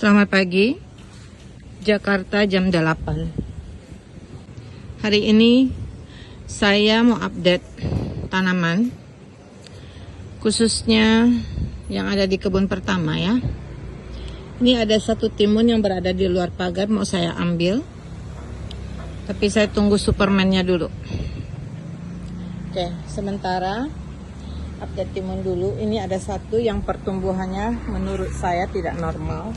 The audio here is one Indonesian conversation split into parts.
Selamat pagi, Jakarta jam 8. Hari ini saya mau update tanaman, khususnya yang ada di kebun pertama ya. Ini ada satu timun yang berada di luar pagar, mau saya ambil. Tapi saya tunggu Superman-nya dulu. Oke, sementara update timun dulu. Ini ada satu yang pertumbuhannya menurut saya tidak normal.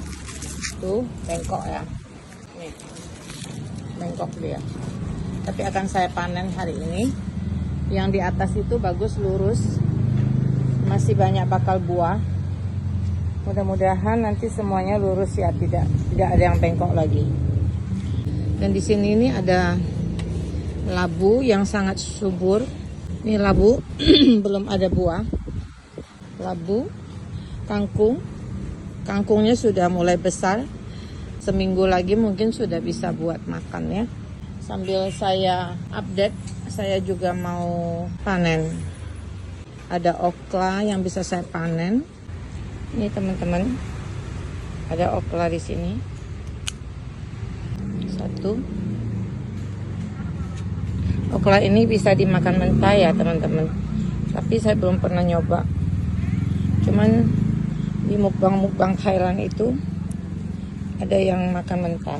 Tuh, bengkok ya. Nih, bengkok dia. Tapi akan saya panen hari ini. Yang di atas itu bagus, lurus. Masih banyak bakal buah. Mudah-mudahan nanti semuanya lurus ya, tidak ada yang bengkok lagi. Dan di sini ini ada labu yang sangat subur. Ini labu belum ada buah. Labu, kangkung. Kangkungnya sudah mulai besar. Seminggu lagi mungkin sudah bisa buat makan ya. Sambil saya update, saya juga mau panen. Ada okra yang bisa saya panen. Ini teman-teman, ada okra di sini. Satu. Okra ini bisa dimakan mentah ya teman-teman. Tapi saya belum pernah nyoba. Cuman di mukbang Thailand itu ada yang makan mentah.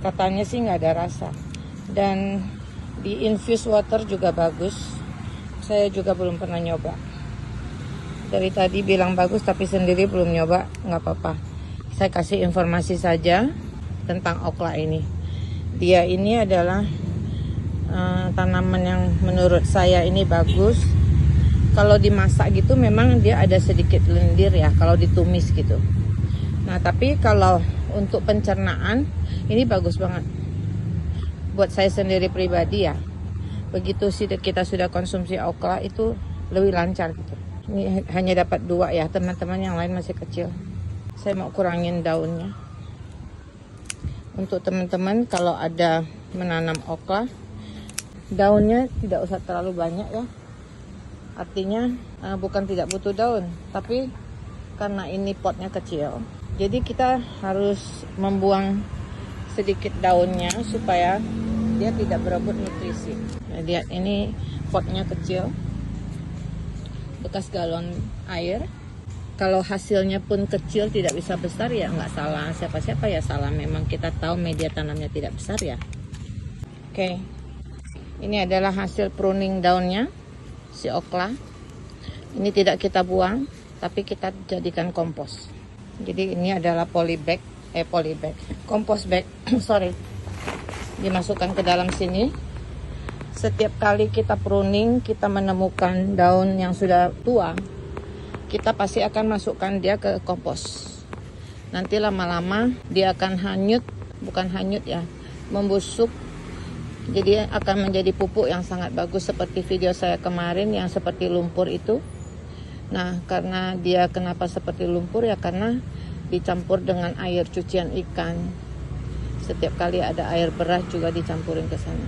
Katanya sih nggak ada rasa. Dan di infused water juga bagus. Saya juga belum pernah nyoba. Dari tadi bilang bagus tapi sendiri belum nyoba, nggak apa-apa. Saya kasih informasi saja tentang okra ini. Dia ini adalah tanaman yang menurut saya ini bagus. Kalau dimasak gitu memang dia ada sedikit lendir ya kalau ditumis gitu. Nah tapi kalau untuk pencernaan ini bagus banget. Buat saya sendiri pribadi ya. Begitu sih kita sudah konsumsi okra itu lebih lancar gitu. Ini hanya dapat 2 ya teman-teman, yang lain masih kecil. Saya mau kurangin daunnya. Untuk teman-teman kalau ada menanam okra, daunnya tidak usah terlalu banyak ya. Artinya bukan tidak butuh daun, tapi karena ini potnya kecil, jadi kita harus membuang sedikit daunnya supaya dia tidak berebut nutrisi. Nah, lihat ini potnya kecil, bekas galon air. Kalau hasilnya pun kecil tidak bisa besar ya nggak salah siapa-siapa ya, salah memang kita tahu media tanamnya tidak besar ya. Oke, ini adalah hasil pruning daunnya si okra. Ini tidak kita buang tapi kita jadikan kompos. Jadi ini adalah kompos bag sorry, dimasukkan ke dalam sini. Setiap kali kita pruning, kita menemukan daun yang sudah tua, kita pasti akan masukkan dia ke kompos. Nanti lama-lama dia akan membusuk. Jadi akan menjadi pupuk yang sangat bagus seperti video saya kemarin yang seperti lumpur itu. Nah, karena dia kenapa seperti lumpur ya karena dicampur dengan air cucian ikan. Setiap kali ada air beras juga dicampurin ke sana.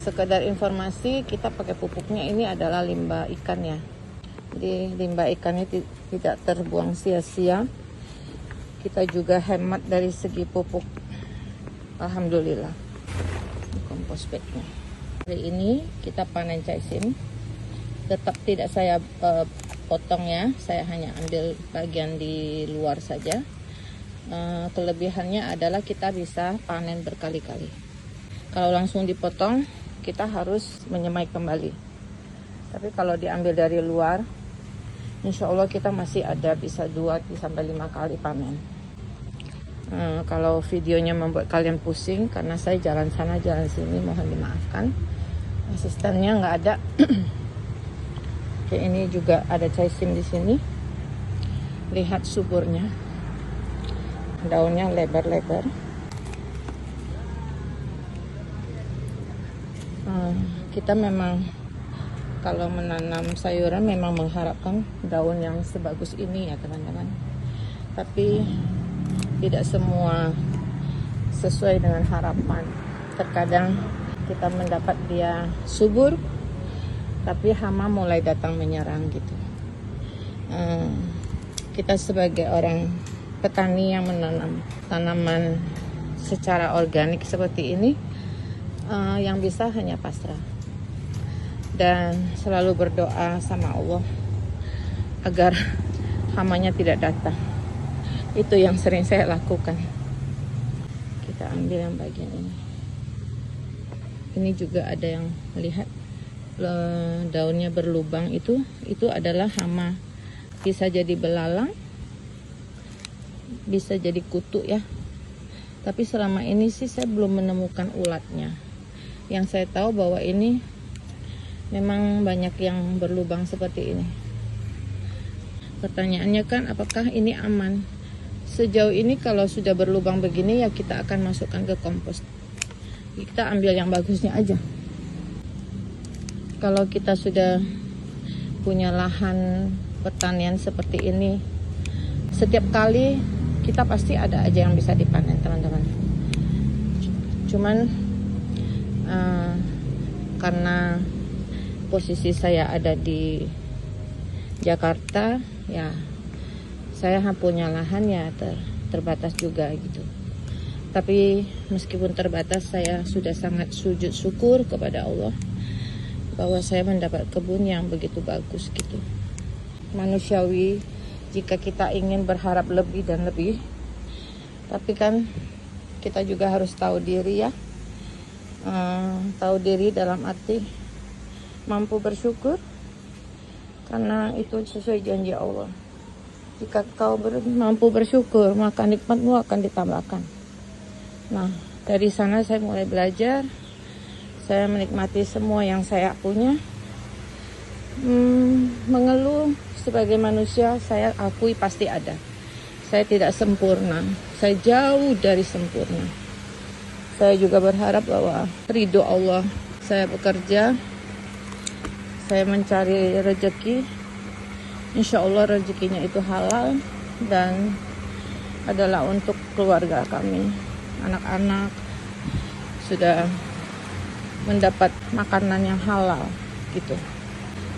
Sekedar informasi, kita pakai pupuknya ini adalah limbah ikan ya. Jadi limbah ikannya tidak terbuang sia-sia. Kita juga hemat dari segi pupuk. Alhamdulillah. Kompos bagnya. Hari ini kita panen caisim. Tetap tidak saya potong ya, saya hanya ambil bagian di luar saja. Kelebihannya adalah kita bisa panen berkali-kali. Kalau langsung dipotong, kita harus menyemai kembali. Tapi kalau diambil dari luar, insya Allah kita masih ada bisa 2-5 kali panen. Kalau videonya membuat kalian pusing karena saya jalan sana jalan sini, mohon dimaafkan. Asistennya nggak ada. Oke, ini juga ada caisim di sini. Lihat suburnya, daunnya lebar-lebar. Kita memang kalau menanam sayuran memang mengharapkan daun yang sebagus ini ya teman-teman. Tapi tidak semua sesuai dengan harapan. Terkadang kita mendapat dia subur, tapi hama mulai datang menyerang gitu. Kita sebagai orang petani yang menanam tanaman secara organik seperti ini, yang bisa hanya pasrah dan selalu berdoa sama Allah agar hamanya tidak datang. Itu yang sering saya lakukan. Kita ambil yang bagian ini. Ini juga ada yang lihat daunnya berlubang, itu adalah hama. Bisa jadi belalang, bisa jadi kutu ya. Tapi selama ini sih saya belum menemukan ulatnya. Yang saya tahu bahwa ini memang banyak yang berlubang seperti ini. Pertanyaannya kan, apakah ini aman? Sejauh ini kalau sudah berlubang begini ya kita akan masukkan ke kompos. Kita ambil yang bagusnya aja. Kalau kita sudah punya lahan pertanian seperti ini, setiap kali kita pasti ada aja yang bisa dipanen, teman-teman. Cuman karena posisi saya ada di Jakarta, ya saya punya lahan ya terbatas juga gitu. Tapi meskipun terbatas, saya sudah sangat sujud syukur kepada Allah bahwa saya mendapat kebun yang begitu bagus gitu. Manusiawi jika kita ingin berharap lebih dan lebih, tapi kan kita juga harus tahu diri ya. Tahu diri dalam arti mampu bersyukur, karena itu sesuai janji Allah. Jika kau mampu bersyukur, maka nikmatmu akan ditambahkan. Nah, dari sana saya mulai belajar. Saya menikmati semua yang saya punya. Mengeluh sebagai manusia, saya akui pasti ada. Saya tidak sempurna. Saya jauh dari sempurna. Saya juga berharap bahwa ridho Allah. Saya bekerja, saya mencari rezeki. Insya Allah rezekinya itu halal dan adalah untuk keluarga kami. Anak-anak sudah mendapat makanan yang halal gitu.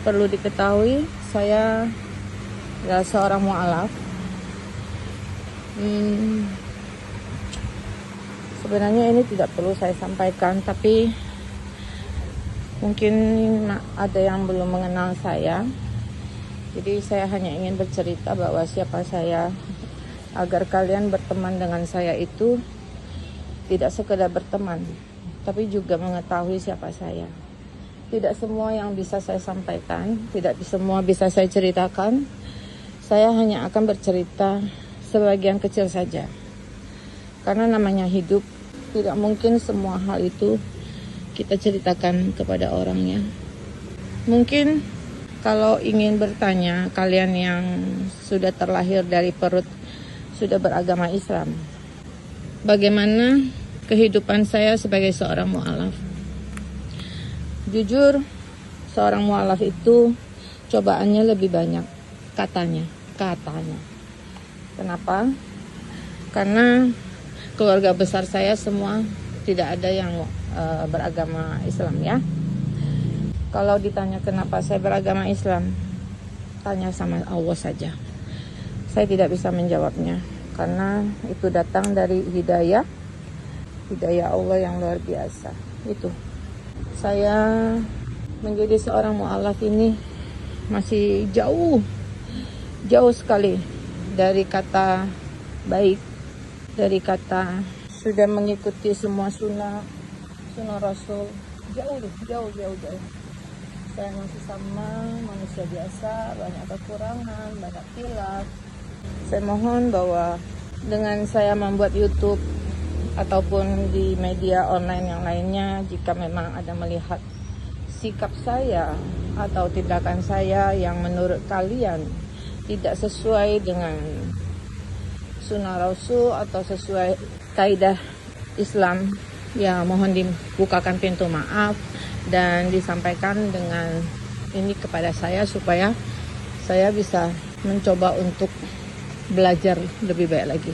Perlu diketahui, saya adalah seorang mu'alaf. Sebenarnya ini tidak perlu saya sampaikan, tapi mungkin ada yang belum mengenal saya. Jadi saya hanya ingin bercerita bahwa siapa saya, agar kalian berteman dengan saya itu tidak sekedar berteman, tapi juga mengetahui siapa saya. Tidak semua yang bisa saya sampaikan, tidak semua bisa saya ceritakan. Saya hanya akan bercerita sebagian kecil saja. Karena namanya hidup, tidak mungkin semua hal itu kita ceritakan kepada orangnya. Mungkin kalau ingin bertanya, kalian yang sudah terlahir dari perut sudah beragama Islam, bagaimana kehidupan saya sebagai seorang mu'alaf? Jujur, seorang mu'alaf itu cobaannya lebih banyak, katanya. Kenapa? Karena keluarga besar saya semua tidak ada yang beragama Islam ya. Kalau ditanya kenapa saya beragama Islam, tanya sama Allah saja. Saya tidak bisa menjawabnya, karena itu datang dari hidayah Allah yang luar biasa. Itu. Saya menjadi seorang mu'alaf ini masih jauh sekali dari kata baik, dari kata sudah mengikuti semua sunnah Rasul. Jauh. Saya masih sama manusia biasa, banyak kekurangan, banyak khilaf. Saya mohon bahwa dengan saya membuat YouTube ataupun di media online yang lainnya, jika memang ada melihat sikap saya atau tindakan saya yang menurut kalian tidak sesuai dengan sunnah Rasul atau sesuai kaidah Islam, ya mohon dibukakan pintu maaf dan disampaikan dengan ini kepada saya supaya saya bisa mencoba untuk belajar lebih baik lagi.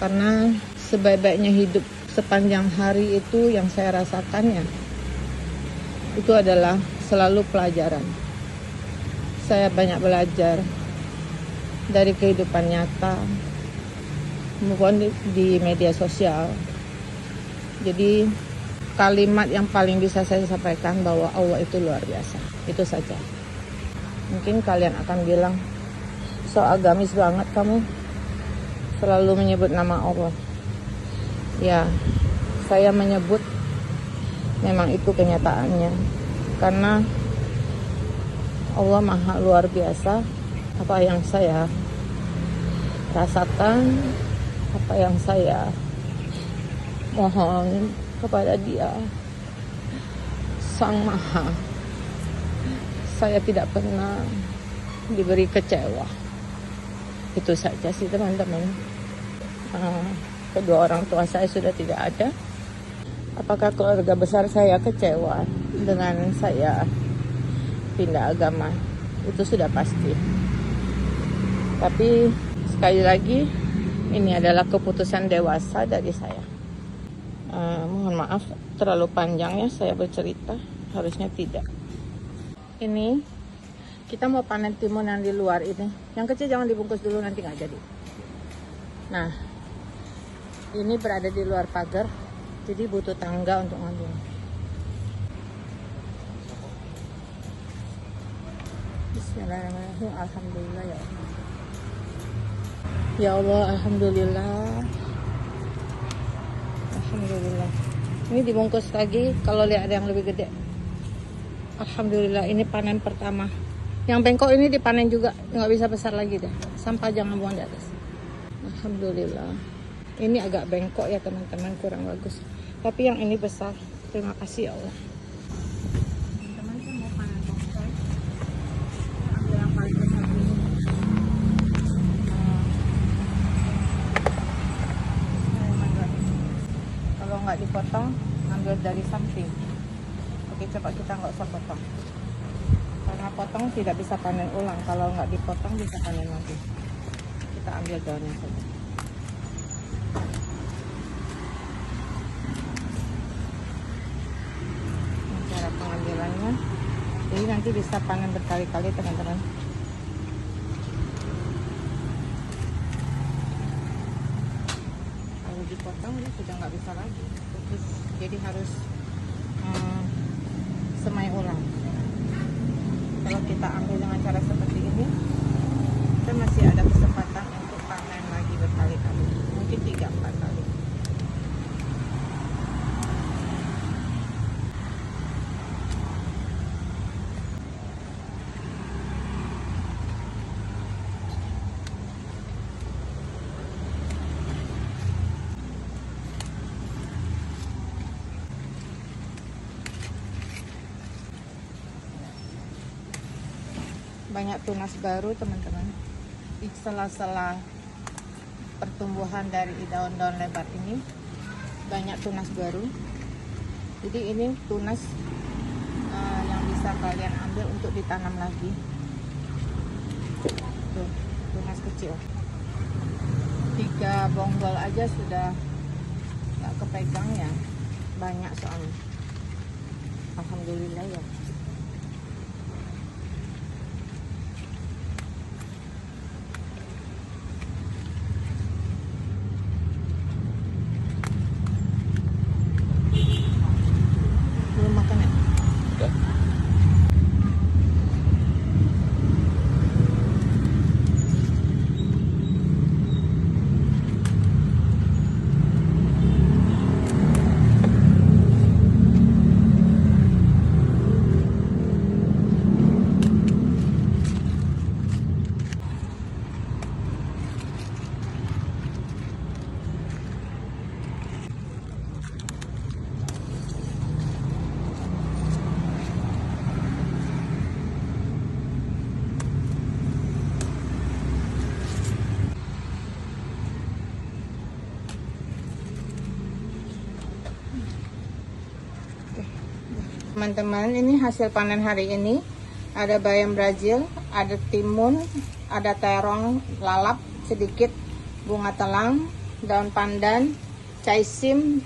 Karena sebaik-baiknya hidup sepanjang hari itu yang saya rasakannya itu adalah selalu pelajaran. Saya banyak belajar dari kehidupan nyata, move on di media sosial. Jadi kalimat yang paling bisa saya sampaikan bahwa Allah itu luar biasa. Itu saja. Mungkin kalian akan bilang, so agamis banget kamu selalu menyebut nama Allah. Ya, saya menyebut memang itu kenyataannya. Karena Allah maha luar biasa. Apa yang saya rasakan, apa yang saya mohon kepada Dia Sang Maha, saya tidak pernah diberi kecewa. Itu saja sih teman-teman. Kedua orang tua saya sudah tidak ada. Apakah keluarga besar saya kecewa dengan saya pindah agama? Itu sudah pasti. Tapi sekali lagi, ini adalah keputusan dewasa dari saya. Mohon maaf terlalu panjang ya saya bercerita, harusnya tidak. Ini kita mau panen timun yang di luar ini. Yang kecil jangan dibungkus dulu, nanti nggak jadi. Nah, ini berada di luar pagar, jadi butuh tangga untuk ngambil. Bismillahirrahmanirrahim. Alhamdulillah ya Allah. Ya Allah, alhamdulillah. Alhamdulillah. Ini dibungkus lagi kalau lihat ada yang lebih gede. Alhamdulillah, ini panen pertama. Yang bengkok ini dipanen juga, nggak bisa besar lagi deh. Sampah jangan buang di atas. Alhamdulillah. Ini agak bengkok ya teman-teman, kurang bagus. Tapi yang ini besar. Terima kasih ya Allah. Teman-teman, saya mau panen bonsai. Ambil yang paling besar ini. Kalau nggak dipotong, ambil dari samping. Oke, coba kita nggak usah potong. Karena potong tidak bisa panen ulang. Kalau nggak dipotong bisa panen lagi. Kita ambil daunnya saja. Ini cara pengambilannya. Jadi nanti bisa panen berkali-kali teman-teman. Kalau dipotong dia sudah nggak bisa lagi. Terus, jadi harus semai ulang. Kalau kita ambil dengan cara seperti ini, kita masih ada kesempatan untuk panen lagi berkali-kali, mungkin 3-4 kali. Banyak tunas baru teman-teman di sela-sela pertumbuhan dari daun-daun lebar ini, banyak tunas baru. Jadi ini tunas yang bisa kalian ambil untuk ditanam lagi. Tuh, tunas kecil 3 bonggol aja sudah nggak kepegang ya, banyak soalnya. Alhamdulillah ya. Teman-teman, ini hasil panen hari ini. Ada bayam Brazil, ada timun, ada terong lalap sedikit, bunga telang, daun pandan, caisim,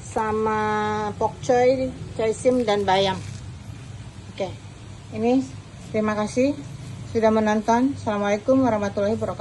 sama pokcoy, caisim, dan bayam. Oke, ini terima kasih sudah menonton. Assalamualaikum warahmatullahi wabarakatuh.